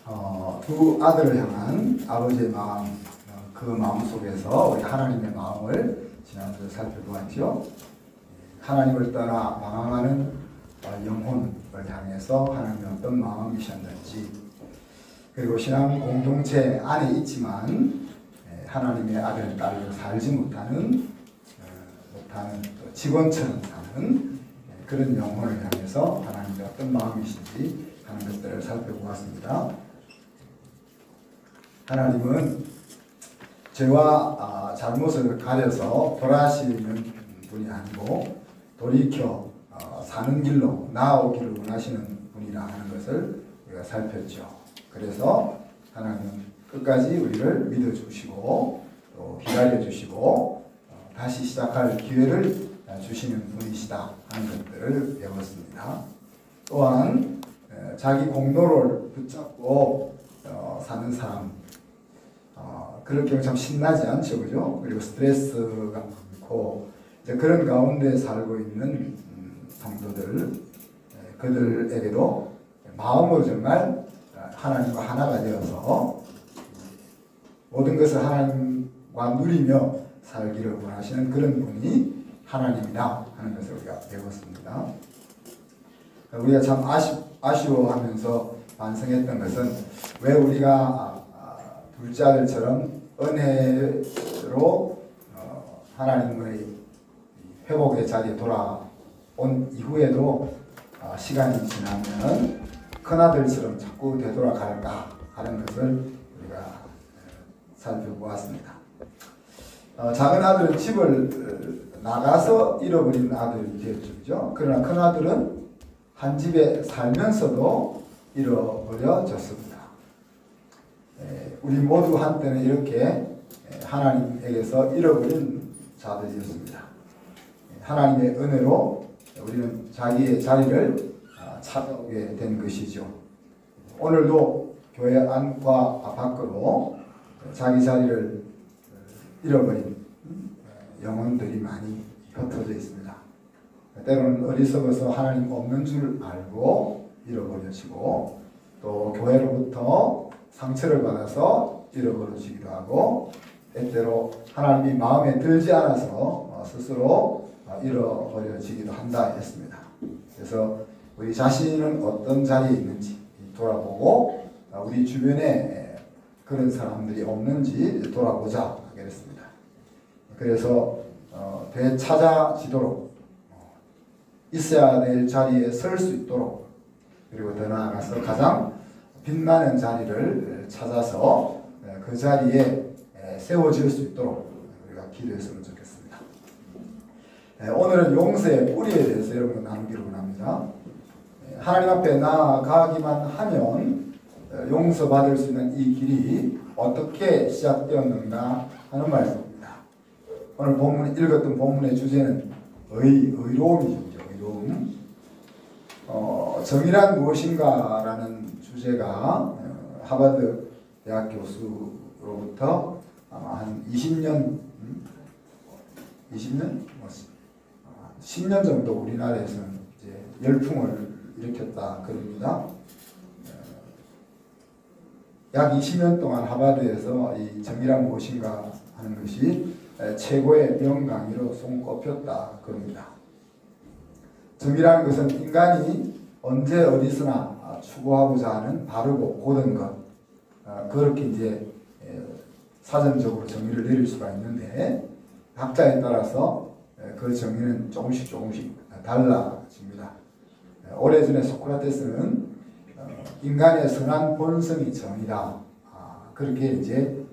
두 아들을 향한 아버지의 마음, 그 마음 속에서 우리 하나님의 마음을 지난주에 살펴보았죠. 하나님을 떠나 방황하는 영혼을 향해서 하나님이 어떤 마음이셨는지, 그리고 신앙 공동체 안에 있지만 하나님의 아들, 딸로 살지 못하는 또 직원처럼 사는 그런 영혼을 향해서 하나님의 어떤 마음이신지 하는 것들을 살펴보았습니다. 하나님은 죄와 잘못을 가려서 돌아가시는 분이 아니고 돌이켜 사는 길로 나아오기를 원하시는 분이라 하는 것을 우리가 살폈죠. 그래서 하나님은 끝까지 우리를 믿어주시고 또 기다려주시고 다시 시작할 기회를 주시는 분이시다 하는 것들을 배웠습니다. 또한 자기 공로를 붙잡고 사는 사람, 그럴 경우 참 신나지 않죠, 그죠? 그리고 스트레스가 많고 이제 그런 가운데 살고 있는 성도들, 그들에게도 마음으로 정말 하나님과 하나가 되어서 모든 것을 하나님과 누리며 살기를 원하시는 그런 분이 하나님이다 하는 것을 우리가 배웠습니다. 우리가 참 아쉬워하면서 반성했던 것은 왜 우리가 둘째 아들처럼 은혜로 하나님의 회복의 자리에 돌아온 이후에도 시간이 지나면 큰아들처럼 자꾸 되돌아갈까 하는 것을 우리가 살펴보았습니다. 작은 아들은 집을 나가서 잃어버린 아들이 되었죠. 그러나 큰아들은 한 집에 살면서도 잃어버려졌습니다. 우리 모두 한때는 이렇게 하나님에게서 잃어버린 자들이었습니다. 하나님의 은혜로 우리는 자기의 자리를 찾아오게 된 것이죠. 오늘도 교회 안과 밖으로 자기 자리를 잃어버린 영혼들이 많이 흩어져 있습니다. 때로는 어리석어서 하나님 없는 줄 알고 잃어버려지고, 또 교회로부터 상처를 받아서 잃어버려지기도 하고, 때때로 하나님이 마음에 들지 않아서 스스로 잃어버려지기도 한다 했습니다. 그래서 우리 자신은 어떤 자리에 있는지 돌아보고 우리 주변에 그런 사람들이 없는지 돌아보자 하겠습니다. 그래서 되찾아지도록 있어야 될 자리에 설 수 있도록, 그리고 더 나아가서 가장 빛나는 자리를 찾아서 그 자리에 세워질 수 있도록 우리가 기도했으면 좋겠습니다. 오늘은 용서의 뿌리에 대해서 여러분과 나누기를 원합니다. 하나님 앞에 나아가기만 하면 용서받을 수 있는 이 길이 어떻게 시작되었는가 하는 말씀입니다. 오늘 읽었던 본문의 주제는 의로움이죠. 의로움. 정의란 무엇인가라는 주제가 하버드 대학 교수로부터 아마 한 10년 10년 정도 우리나라에서는 이제 열풍을 일으켰다 그럽니다. 약 20년 동안 하버드에서 이 정의란 무엇인가 하는 것이 최고의 명강의로 손꼽혔다 그럽니다. 정의라는 것은 인간이 언제 어디서나 추구하고자 하는 바르고 고든 것, 그렇게 이제 사전적으로 정의를 내릴 수가 있는데, 각자에 따라서 그 정의는 조금씩 달라집니다. 오래전에 소크라테스는 인간의 선한 본성이 정의다, 그렇게 이제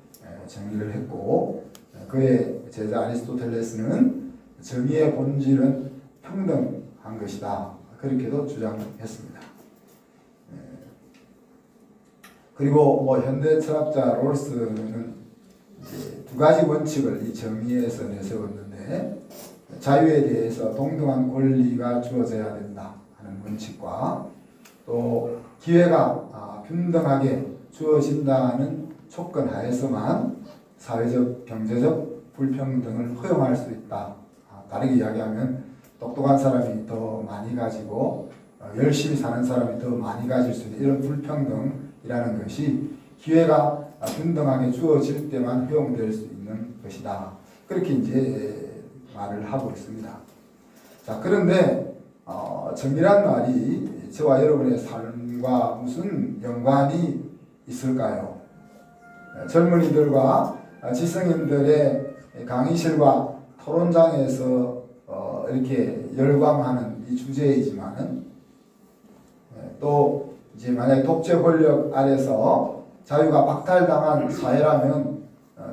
정의를 했고, 그의 제자 아리스토텔레스는 정의의 본질은 평등한 것이다, 그렇게도 주장했습니다. 그리고 현대 철학자 롤스는 이제 두 가지 원칙을 이 정의에서 내세웠는데, 자유에 대해서 동등한 권리가 주어져야 된다 하는 원칙과, 또 기회가 균등하게 주어진다는 조건 하에서만 사회적, 경제적 불평등을 허용할 수 있다. 다르게 이야기하면 똑똑한 사람이 더 많이 가지고 열심히 사는 사람이 더 많이 가질 수 있는 이런 불평등 정의라는 것이 기회가 균등하게 주어질 때만 허용될 수 있는 것이다. 그렇게 이제 말을 하고 있습니다. 자, 그런데 정의란 말이 저와 여러분의 삶과 무슨 연관이 있을까요? 젊은이들과 지성인들의 강의실과 토론장에서 이렇게 열광하는 이 주제이지만은 또 이제 만약 독재 권력 아래서 자유가 박탈당한 사회라면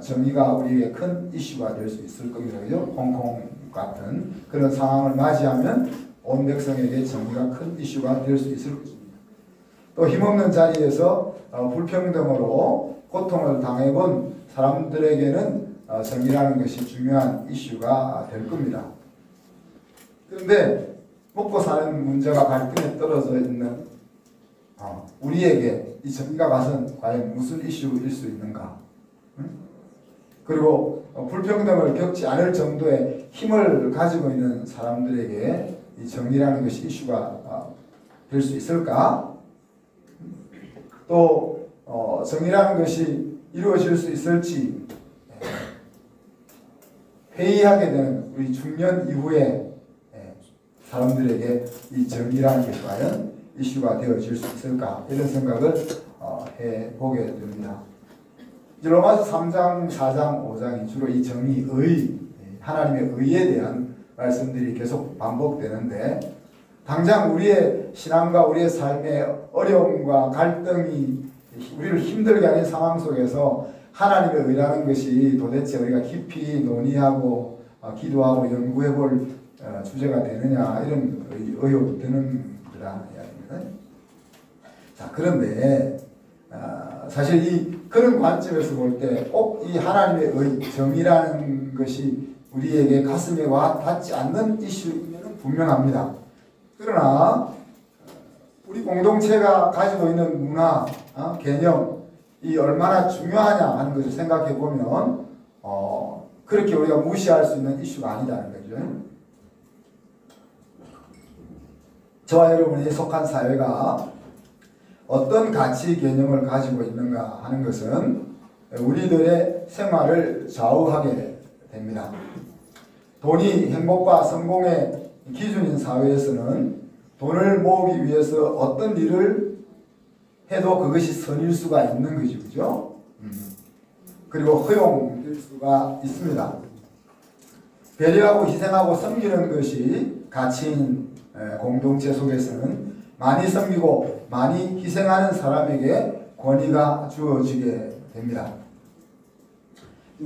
정의가 우리에게 큰 이슈가 될 수 있을 겁니다. 그죠? 홍콩 같은 그런 상황을 맞이하면 온 백성에게 정의가 큰 이슈가 될 수 있을 것입니다. 또 힘없는 자리에서 불평등으로 고통을 당해본 사람들에게는 정의라는 것이 중요한 이슈가 될 겁니다. 그런데 먹고 사는 문제가 갈등에 떨어져 있는 우리에게 이 정의가 과연 무슨 이슈일 수 있는가? 그리고 불평등을 겪지 않을 정도의 힘을 가지고 있는 사람들에게 이 정의라는 것이 이슈가 될 수 있을까? 또 정의라는 것이 이루어질 수 있을지 회의하게 되는 우리 중년 이후에 사람들에게 이 정의라는 것이 과연 이슈가 되어질 수 있을까? 이런 생각을 해보게 됩니다. 로마서 3장, 4장, 5장이 주로 이 정의의, 하나님의 의에 대한 말씀들이 계속 반복되는데 당장 우리의 신앙과 우리의 삶의 어려움과 갈등이 우리를 힘들게 하는 상황 속에서 하나님의 의라는 것이 도대체 우리가 깊이 논의하고 기도하고 연구해 볼 주제가 되느냐 이런 의혹이 드는 그런 이야기입니다. 자, 그런데 사실 그런 관점에서 볼 때 꼭 이 하나님의 의, 정의라는 것이 우리에게 가슴에 와 닿지 않는 이슈임은 분명합니다. 그러나 우리 공동체가 가지고 있는 문화, 개념이 얼마나 중요하냐 하는 것을 생각해 보면 그렇게 우리가 무시할 수 있는 이슈가 아니다는 거죠. 저와 여러분이 속한 사회가 어떤 가치 개념을 가지고 있는가 하는 것은 우리들의 생활을 좌우하게 됩니다. 돈이 행복과 성공의 기준인 사회에서는 돈을 모으기 위해서 어떤 일을 해도 그것이 선일 수가 있는 거죠. 그죠? 그리고 허용될 수가 있습니다. 배려하고 희생하고 섬기는 것이 가치인 공동체 속에서는 많이 섬기고 많이 희생하는 사람에게 권위가 주어지게 됩니다.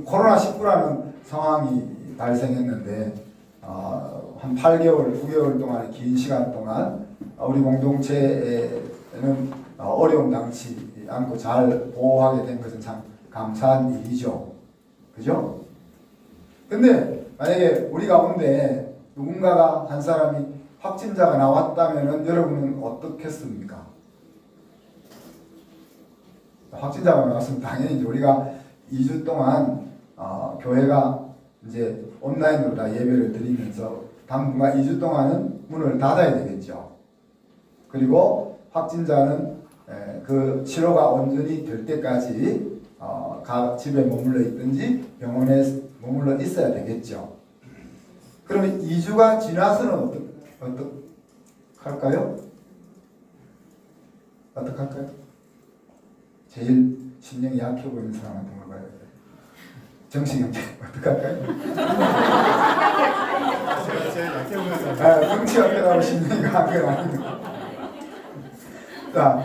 코로나19라는 상황이 발생했는데 한 8개월, 9개월 동안 긴 시간 동안 우리 공동체에는 어려움 당치 않고 잘 보호하게 된 것은 참 감사한 일이죠. 그죠? 근데 만약에 우리 가운데 누군가가 한 사람이 확진자가 나왔다면 여러분은 어떻겠습니까? 확진자가 나왔으면 당연히 우리가 2주 동안 교회가 이제 온라인으로 다 예배를 드리면서 당분간 2주 동안은 문을 닫아야 되겠죠. 그리고 확진자는 그 치료가 온전히 될 때까지 집에 머물러 있든지 병원에 머물러 있어야 되겠죠. 그러면 2주가 지나서는 어떡할까요? 어떡할까요? 제일 신경이 약해 보이는 사람한테 물어봐야 돼요. 정신이 어떡할까요? 제일 약해 보이는 사람. 정치가 어떻다고 신경이 강한 건 아닙니다. 자,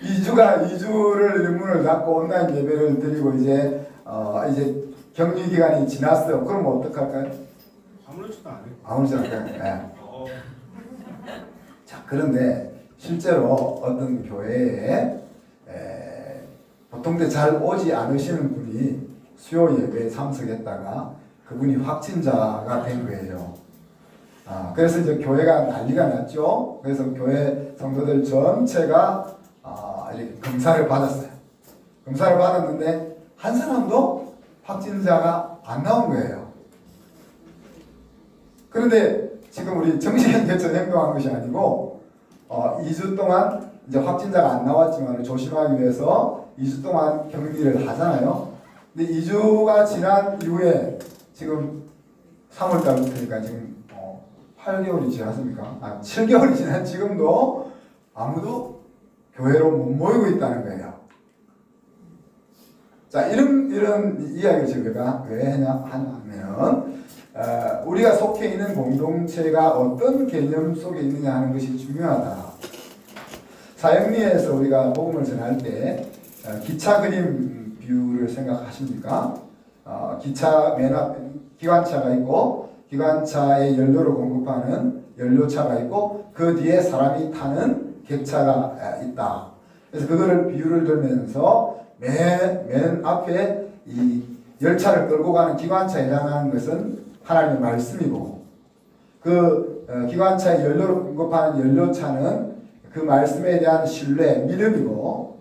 2주를 문을 닫고 온라인 예배를 드리고 이제 격리 기간이 지났어요. 그럼 어떡할까요? 아무렇지도 않아요. 아무렇지도 않아요. 네. 자, 그런데 실제로 어떤 교회에 보통 때 잘 오지 않으시는 분이 수요 예배에 참석했다가 그분이 확진자가 된 거예요. 그래서 이제 교회가 난리가 났죠. 그래서 교회 성도들 전체가 이렇게 검사를 받았어요. 검사를 받았는데 한 사람도 확진자가 안 나온 거예요. 그런데 지금 우리 정신교회처럼 행동한 것이 아니고 2주 동안 이제 확진자가 안 나왔지만 조심하기 위해서 2주 동안 격리를 하잖아요. 근데 2주가 지난 이후에 지금 3월 달부터니까 지금 8개월이 지났습니까? 7개월이 지난 지금도 아무도 교회로 못 모이고 있다는 거예요. 자, 이런 이야기를 제가 왜 하냐면, 우리가 속해 있는 공동체가 어떤 개념 속에 있느냐 하는 것이 중요하다. 사형리에서 우리가 복음을 전할 때 기차 그림 비유를 생각하십니까? 기차 맨 앞에 기관차가 있고 기관차에 연료를 공급하는 연료차가 있고 그 뒤에 사람이 타는 객차가 있다. 그래서 그거를 비유를 들면서 맨 앞에 이 열차를 끌고 가는 기관차에 해당하는 것은 하나님의 말씀이고 그 기관차에 연료를 공급하는 연료차는 그 말씀에 대한 신뢰, 믿음이고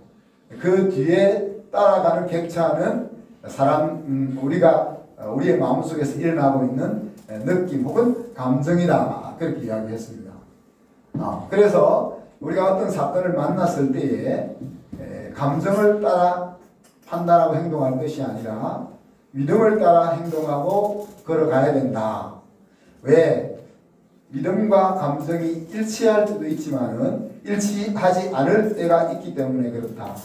그 뒤에 따라가는 객차는 우리의 마음속에서 일어나고 있는 느낌 혹은 감정이다. 그렇게 이야기했습니다. 그래서 우리가 어떤 사건을 만났을 때에 감정을 따라 판단하고 행동할 것이 아니라 믿음을 따라 행동하고 걸어가야 된다. 왜? 믿음과 감정이 일치할 때도 있지만은 일치하지 않을 때가 있기 때문에 그렇다.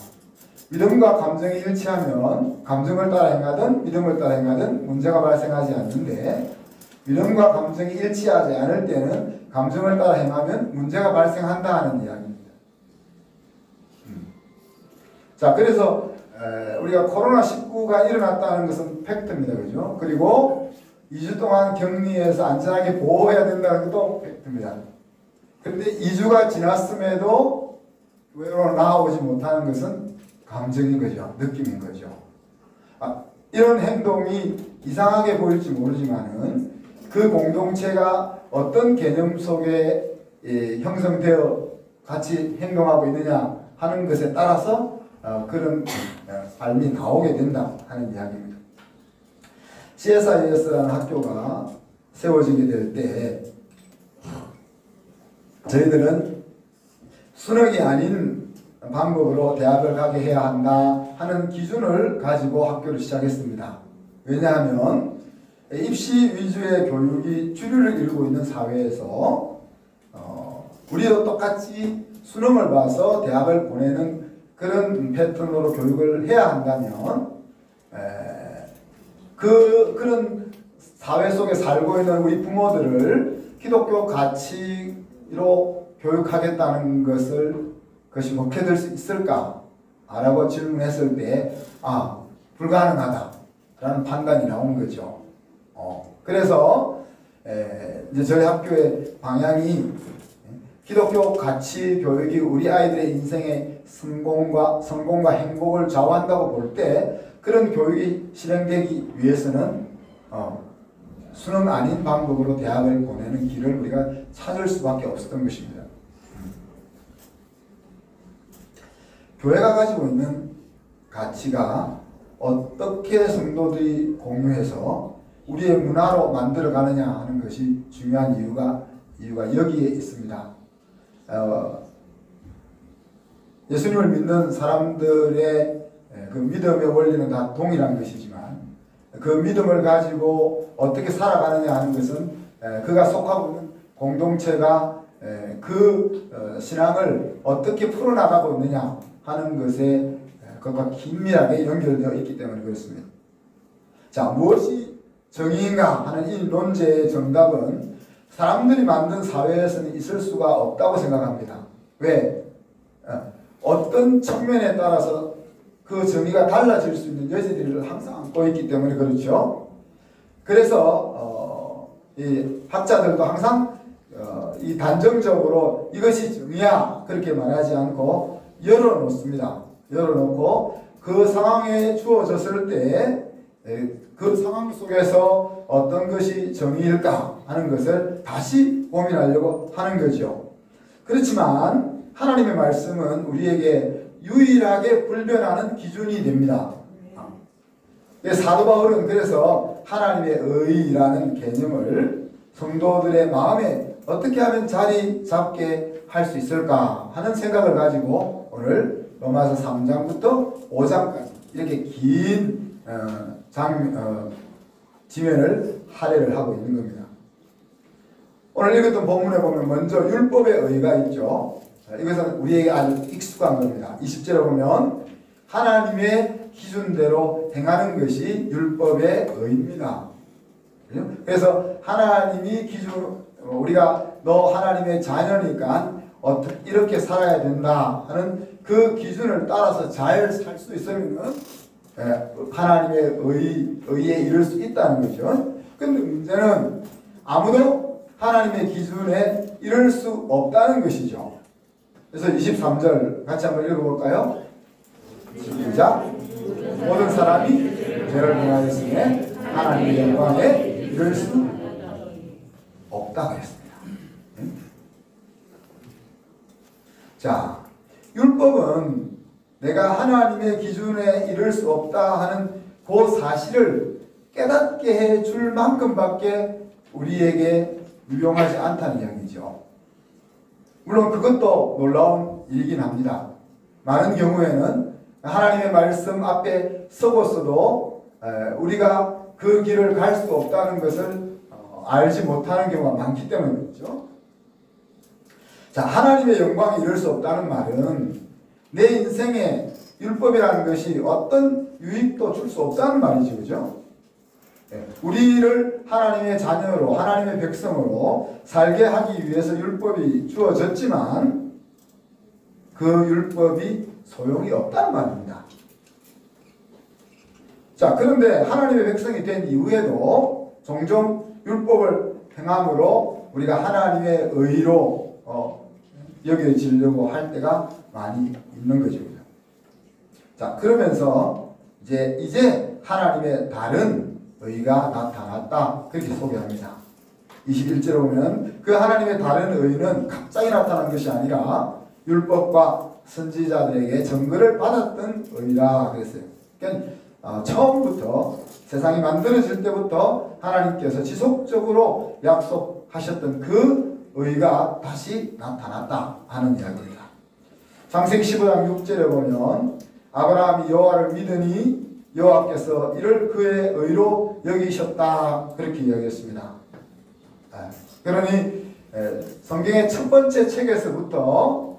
믿음과 감정이 일치하면 감정을 따라 행하든 믿음을 따라 행하든 문제가 발생하지 않는데 믿음과 감정이 일치하지 않을 때는 감정을 따라 행하면 문제가 발생한다 하는 이야기입니다. 자, 그래서 우리가 코로나19가 일어났다는 것은 팩트입니다. 그죠? 그리고 2주 동안 격리해서 안전하게 보호해야 된다는 것도 팩트입니다. 그런데 2주가 지났음에도 외로워 나아오지 못하는 것은 감정인 거죠. 느낌인 거죠. 이런 행동이 이상하게 보일지 모르지만은 그 공동체가 어떤 개념 속에 형성되어 같이 행동하고 있느냐 하는 것에 따라서 그런 삶이 나오게 된다 하는 이야기입니다. CSIS라는 학교가 세워지게 될 때 저희들은 수능이 아닌 방법으로 대학을 가게 해야 한다 하는 기준을 가지고 학교를 시작했습니다. 왜냐하면 입시 위주의 교육이 주류를 이루고 있는 사회에서 우리도 똑같이 수능을 봐서 대학을 보내는 그런 패턴으로 교육을 해야 한다면 그런 사회 속에 살고 있는 우리 부모들을 기독교 가치로 교육하겠다는 것이 먹혀들 수 있을까? 라고 질문했을 때 불가능하다라는 판단이 나온 거죠. 그래서 이제 저희 학교의 방향이 기독교 가치 교육이 우리 아이들의 인생의 성공과 행복을 좌우한다고 볼 때 그런 교육이 실행되기 위해서는 수능 아닌 방법으로 대학을 보내는 길을 우리가 찾을 수밖에 없었던 것입니다. 교회가 가지고 있는 가치가 어떻게 성도들이 공유해서 우리의 문화로 만들어가느냐 하는 것이 중요한 이유가 여기에 있습니다. 예수님을 믿는 사람들의 그 믿음의 원리는 다 동일한 것이지만 그 믿음을 가지고 어떻게 살아가느냐 하는 것은 그가 속하고 있는 공동체가 그 신앙을 어떻게 풀어나가고 있느냐 하는 것에 그것과 긴밀하게 연결되어 있기 때문에 그렇습니다. 자, 무엇이 정의인가 하는 이 논제의 정답은 사람들이 만든 사회에서는 있을 수가 없다고 생각합니다. 왜? 어떤 측면에 따라서 그 정의가 달라질 수 있는 여지들을 항상 안고 있기 때문에 그렇죠. 그래서 이 학자들도 항상 이 단정적으로 이것이 정의야 그렇게 말하지 않고 열어놓습니다. 열어놓고 그 상황에 주어졌을 때 그 상황 속에서 어떤 것이 정의일까 하는 것을 다시 고민하려고 하는 거죠. 그렇지만 하나님의 말씀은 우리에게 유일하게 불변하는 기준이 됩니다. 사도 바울은 그래서 하나님의 의라는 개념을 성도들의 마음에 어떻게 하면 자리 잡게 할 수 있을까 하는 생각을 가지고 오늘 로마서 3장부터 5장까지 이렇게 긴 지면을 할애를 하고 있는 겁니다. 오늘 읽었던 본문에 보면 먼저 율법의 의가 있죠. 이것은 우리에게 아주 익숙한 겁니다. 20절에 보면 하나님의 기준대로 행하는 것이 율법의 의입니다. 그래서 하나님이 우리가 너 하나님의 자녀니까 이렇게 살아야 된다 하는 그 기준을 따라서 잘 살 수 있으면 하나님의 의에 이를 수 있다는 거죠. 근데 문제는 아무도 하나님의 기준에 이를 수 없다는 것이죠. 그래서 23절 같이 한번 읽어볼까요? 시작. 모든 사람이 죄를 행하였으니 하나님의 영광에 이를 수 없다고 했습니다. 자, 율법은 내가 하나님의 기준에 이를 수 없다 하는 그 사실을 깨닫게 해줄 만큼밖에 우리에게 유용하지 않다는 이야기죠. 물론 그것도 놀라운 일이긴 합니다. 많은 경우에는 하나님의 말씀 앞에 서고서도 우리가 그 길을 갈 수 없다는 것을 알지 못하는 경우가 많기 때문이죠. 자, 하나님의 영광에 이를 수 없다는 말은 내 인생에 율법이라는 것이 어떤 유익도 줄 수 없다는 말이죠. 그죠? 우리를 하나님의 자녀로, 하나님의 백성으로 살게 하기 위해서 율법이 주어졌지만 그 율법이 소용이 없다는 말입니다. 자, 그런데 하나님의 백성이 된 이후에도 종종 율법을 행함으로 우리가 하나님의 의로 여겨지려고 할 때가 많이 있는 거죠. 자, 그러면서 이제 하나님의 다른 의가 나타났다. 그렇게 소개합니다. 21절에 보면 그 하나님의 다른 의는 갑자기 나타난 것이 아니라 율법과 선지자들에게 증거를 받았던 의라 그랬어요. 그러니까 처음부터 세상이 만들어질 때부터 하나님께서 지속적으로 약속하셨던 그 의가 다시 나타났다 하는 이야기입니다. 창세기 15장 6절에 보면 아브라함이 여호와를 믿으니 여호와께서 이를 그의 의로 여기셨다 그렇게 이야기했습니다. 그러니 성경의 첫 번째 책에서부터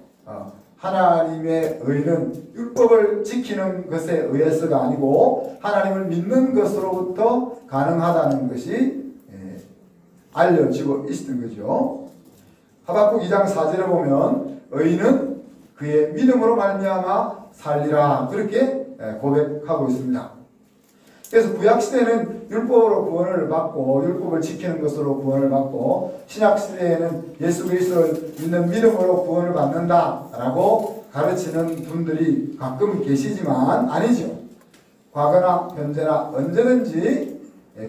하나님의 의는 율법을 지키는 것에 의해서가 아니고 하나님을 믿는 것으로부터 가능하다는 것이 알려지고 있었던 거죠. 하박국 2장 4절에 보면 의인은 그의 믿음으로 말미암아 살리라 그렇게 고백하고 있습니다. 그래서 구약시대에는 율법으로 구원을 받고 율법을 지키는 것으로 구원을 받고 신약시대에는 예수 그리스도를 믿는 믿음으로 구원을 받는다라고 가르치는 분들이 가끔 계시지만 아니죠. 과거나 현재나 언제든지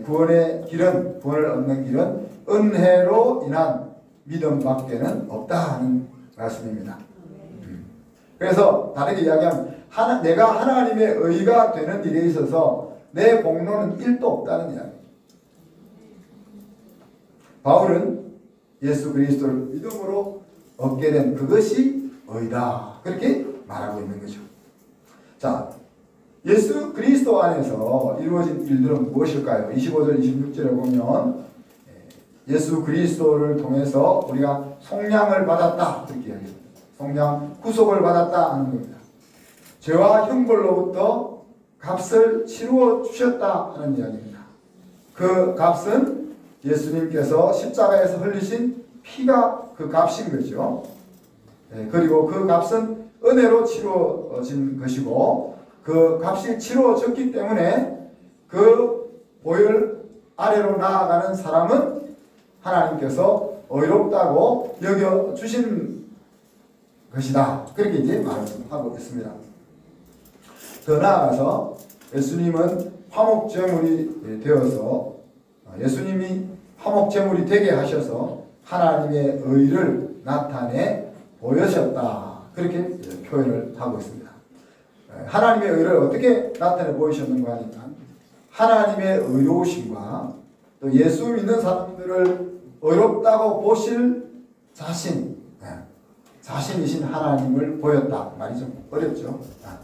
구원의 길은, 구원을 얻는 길은 은혜로 인한 믿음밖에는 없다 하는 말씀입니다. 그래서 다르게 이야기하면 내가 하나님의 의가 되는 일에 있어서 내 공로는 1도 없다는 이야기. 바울은 예수 그리스도를 믿음으로 얻게 된 그것이 의다. 그렇게 말하고 있는 거죠. 자, 예수 그리스도 안에서 이루어진 일들은 무엇일까요? 25절 26절에 보면 예수 그리스도를 통해서 우리가 속량을 받았다. 그렇게 이야기합니다. 속량, 구속을 받았다 하는 겁니다. 죄와 형벌로부터 값을 치루어 주셨다 하는 이야기입니다. 그 값은 예수님께서 십자가에서 흘리신 피가 그 값인 거죠. 그리고 그 값은 은혜로 치루어진 것이고 그 값이 치루어졌기 때문에 그 보혈 아래로 나아가는 사람은 하나님께서 의롭다고 여겨주신 것이다. 그렇게 이제 말하고 있습니다. 더 나아가서 예수님은 화목제물이 되어서 예수님이 화목제물이 되게 하셔서 하나님의 의를 나타내 보여셨다. 그렇게 표현을 하고 있습니다. 하나님의 의를 어떻게 나타내 보이셨는가 하니까 하나님의 의로우심과 또 예수 믿는 사람들을 의롭다고 보실 자신 자신이신 하나님을 보였다. 말이 좀 어렵죠.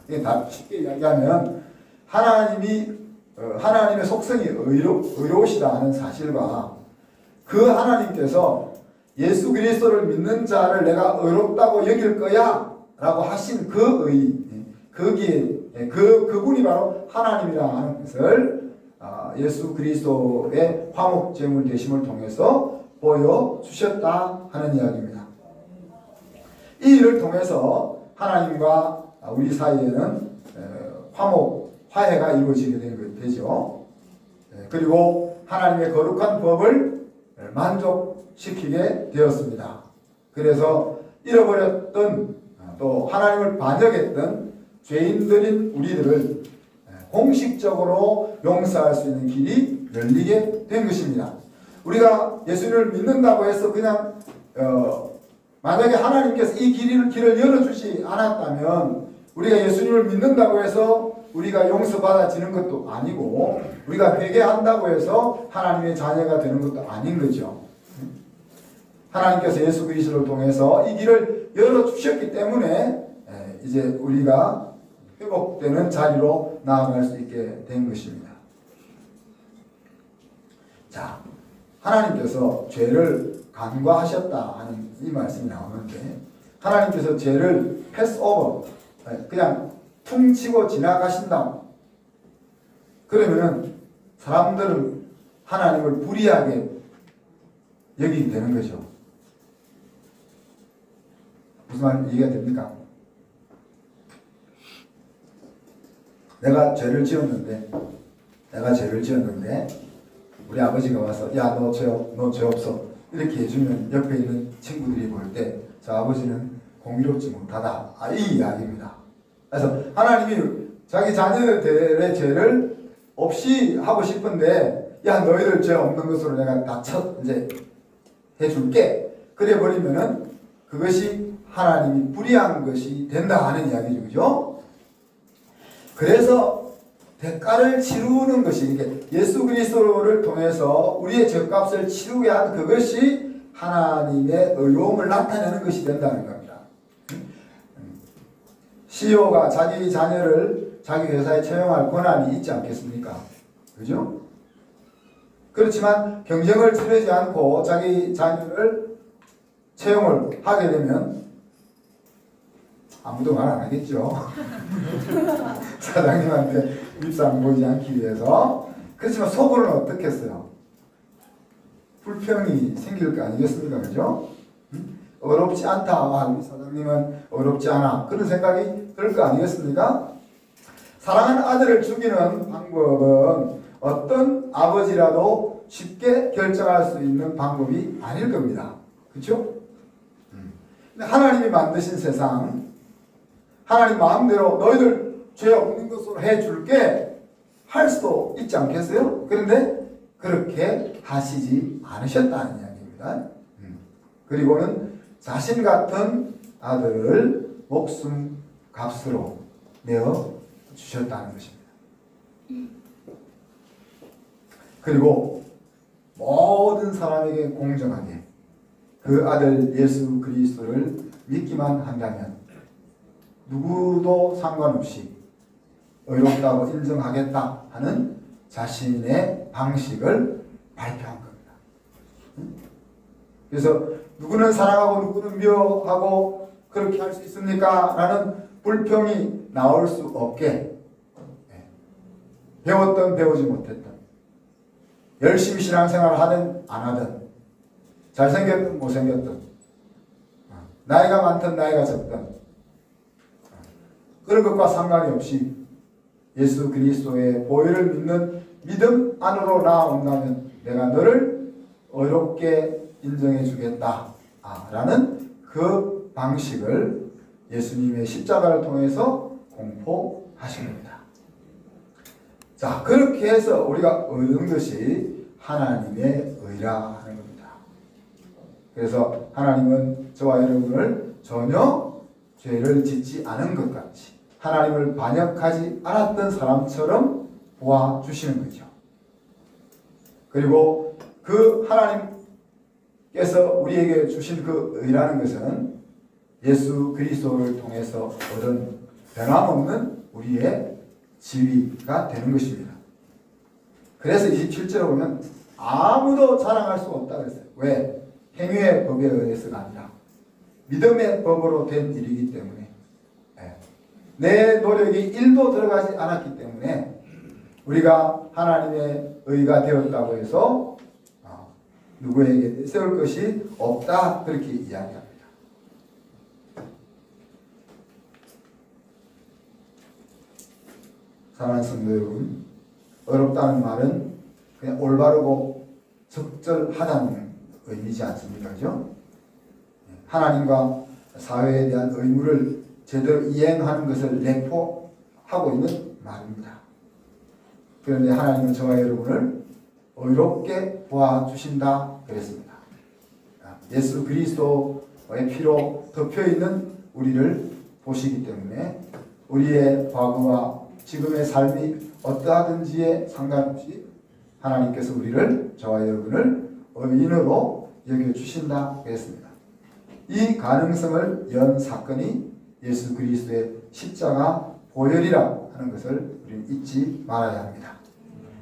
이게 다 쉽게 이야기하면 하나님의 속성이 의로우시다 하는 사실과 그 하나님께서 예수 그리스도를 믿는 자를 내가 의롭다고 여길 거야 라고 하신 그 거기에 그분이 바로 하나님이라 하는 것을 예수 그리스도의 화목제물 되심을 통해서 보여주셨다 하는 이야기입니다. 이 일을 통해서 하나님과 우리 사이에는 화해가 이루어지게 되죠. 그리고 하나님의 거룩한 법을 만족시키게 되었습니다. 그래서 잃어버렸던 또 하나님을 반역했던 죄인들인 우리들을 공식적으로 용서할 수 있는 길이 열리게 된 것입니다. 우리가 예수님을 믿는다고 해서 그냥 만약에 하나님께서 이 길을 열어주지 않았다면 우리가 예수님을 믿는다고 해서 우리가 용서받아지는 것도 아니고 우리가 회개한다고 해서 하나님의 자녀가 되는 것도 아닌 거죠. 하나님께서 예수 그리스도를 통해서 이 길을 열어주셨기 때문에 이제 우리가 회복되는 자리로 나아갈 수 있게 된 것입니다. 자, 하나님께서 죄를 간과하셨다 하는 이 말씀이 나오는데 하나님께서 죄를 패스오버 그냥 퉁치고 지나가신다. 그러면은 사람들은 하나님을 불의하게 여기게 되는 거죠. 무슨 말 이해가 됩니까? 내가 죄를 지었는데 우리 아버지가 와서 야 너 죄 없어 이렇게 해주면 옆에 있는 친구들이 볼 때 저 아버지는 공의롭지 못하다. 이 이야기입니다. 그래서 하나님이 자기 자녀들의 죄를 없이 하고 싶은데 야 너희들 죄 없는 것으로 내가 다 이제 해줄게. 그래 버리면은 그것이 하나님이 불의한 것이 된다 하는 이야기죠. 그죠? 그래서 대가를 치르는 것이 이게 예수 그리스도를 통해서 우리의 죄값을 치르게 한 그것이 하나님의 의로움을 나타내는 것이 된다는 겁니다. CEO가 자기 자녀를 자기 회사에 채용할 권한이 있지 않겠습니까? 그죠? 그렇지만 경쟁을 치르지 않고 자기 자녀를 채용을 하게 되면 아무도 말 안 하겠죠. 사장님한테 입상 보이지 않기 위해서. 그렇지만 속으로는 어떻겠어요? 불평이 생길 거 아니겠습니까? 그죠? 어렵지 않다. 우리 사장님은 어렵지 않아. 그런 생각이 들 거 아니겠습니까? 사랑하는 아들을 죽이는 방법은 어떤 아버지라도 쉽게 결정할 수 있는 방법이 아닐 겁니다. 그렇죠? 하나님이 만드신 세상, 하나님 마음대로 너희들 죄 없는 것으로 해줄게 할 수도 있지 않겠어요? 그런데 그렇게 하시지 않으셨다는 이야기입니다. 그리고는 자신 같은 아들을 목숨 값으로 내어 주셨다는 것입니다. 그리고 모든 사람에게 공정하게 그 아들 예수 그리스도를 믿기만 한다면 누구도 상관없이 의롭다고 인정하겠다 하는 자신의 방식을 발표한 겁니다. 그래서 누구는 사랑하고 누구는 미워하고 그렇게 할 수 있습니까? 라는 불평이 나올 수 없게 배웠든 배우지 못했든 열심히 신앙생활을 하든 안 하든 잘생겼든 못생겼든 나이가 많든 나이가 적든 그런 것과 상관이 없이 예수 그리스도의 보혈을 믿는 믿음 안으로 나아온다면 내가 너를 의롭게 인정해 주겠다 라는 그 방식을 예수님의 십자가를 통해서 공포하신 겁니다. 자, 그렇게 해서 우리가 얻는 것이 하나님의 의라 하는 겁니다. 그래서 하나님은 저와 여러분을 전혀 죄를 짓지 않은 것 같이 하나님을 반역하지 않았던 사람처럼 보아주시는 거죠. 그리고 그 하나님께서 우리에게 주신 그 의라는 것은 예수 그리스도를 통해서 얻은 변함없는 우리의 지위가 되는 것입니다. 그래서 27절에 보면 아무도 자랑할 수가 없다 그랬어요. 왜? 행위의 법에 의해서가 아니라 믿음의 법으로 된 일이기 때문에, 내 노력이 1도 들어가지 않았기 때문에 우리가 하나님의 의가 되었다고 해서 누구에게 세울 것이 없다, 그렇게 이야기합니다. 사랑하는 성도 여러분, 어렵다는 말은 그냥 올바르고 적절하다는 의미지 않습니까? 그죠? 하나님과 사회에 대한 의무를 제대로 이행하는 것을 내포하고 있는 말입니다. 그런데 하나님은 저와 여러분을 의롭게 보아주신다 그랬습니다. 예수 그리스도의 피로 덮여있는 우리를 보시기 때문에 우리의 과거와 지금의 삶이 어떠하든지에 상관없이 하나님께서 우리를, 저와 여러분을 의인으로 여겨주신다 그랬습니다. 이 가능성을 연 사건이 예수 그리스도의 십자가 보혈이라 하는 것을 우리는 잊지 말아야 합니다.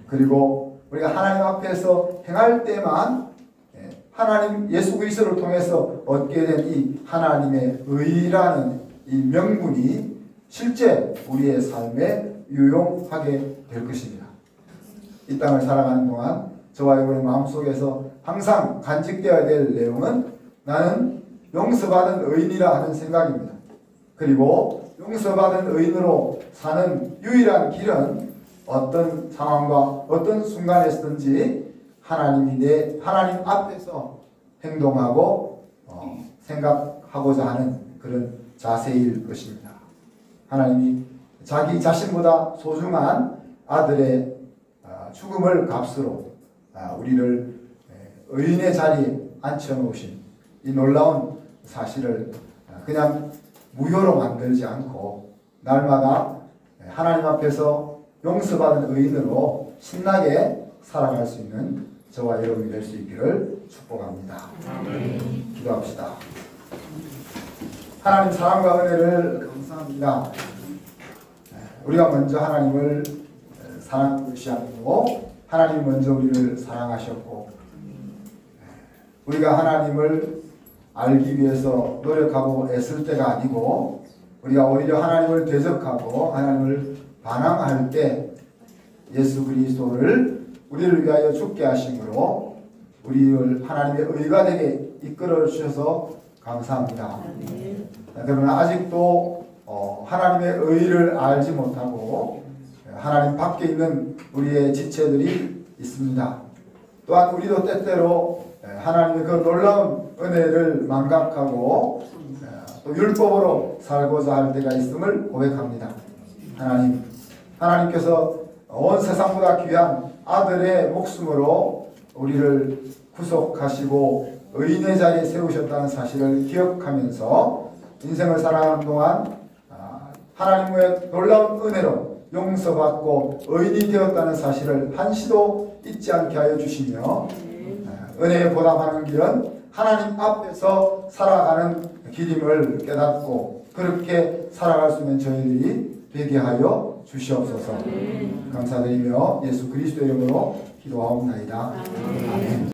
그리고 우리가 하나님 앞에서 행할 때만 하나님 예수 그리스도를 통해서 얻게 된 이 하나님의 의라는 이 명분이 실제 우리의 삶에 유용하게 될 것입니다. 이 땅을 살아가는 동안 저와 여러분의 마음속에서 항상 간직되어야 될 내용은 나는 용서받은 의인이라 하는 생각입니다. 그리고 용서받은 의인으로 사는 유일한 길은 어떤 상황과 어떤 순간에서든지 하나님 앞에서 행동하고 생각하고자 하는 그런 자세일 것입니다. 하나님이 자기 자신보다 소중한 아들의 죽음을 값으로 우리를 의인의 자리에 앉혀놓으신 이 놀라운 사실을 그냥 무효로 만들지 않고 날마다 하나님 앞에서 용서받은 의인으로 신나게 살아갈 수 있는 저와 여러분이 될 수 있기를 축복합니다. 기도합시다. 하나님 사랑과 은혜를 감사합니다. 우리가 먼저 하나님을 사랑한 것이 아니고 하나님이 먼저 우리를 사랑하셨고, 우리가 하나님을 알기 위해서 노력하고 애쓸 때가 아니고 우리가 오히려 하나님을 대적하고 하나님을 반항할 때 예수 그리스도를 우리를 위하여 죽게 하심으로 우리를 하나님의 의가 되게 이끌어 주셔서 감사합니다. 그러나 아직도 하나님의 의를 알지 못하고 하나님 밖에 있는 우리의 지체들이 있습니다. 또한 우리도 때때로 하나님의 그 놀라운 은혜를 망각하고 또 율법으로 살고자 할 때가 있음을 고백합니다. 하나님께서 온 세상보다 귀한 아들의 목숨으로 우리를 구속하시고 의인의 자리에 세우셨다는 사실을 기억하면서 인생을 살아가는 동안 하나님의 놀라운 은혜로 용서받고 의인이 되었다는 사실을 한시도 잊지 않게 하여 주시며 은혜에 보답하는 길은 하나님 앞에서 살아가는 길임을 깨닫고 그렇게 살아갈 수 있는 저희들이 되게 하여 주시옵소서. 감사드리며 예수 그리스도의 이름으로 기도하옵나이다. 아멘.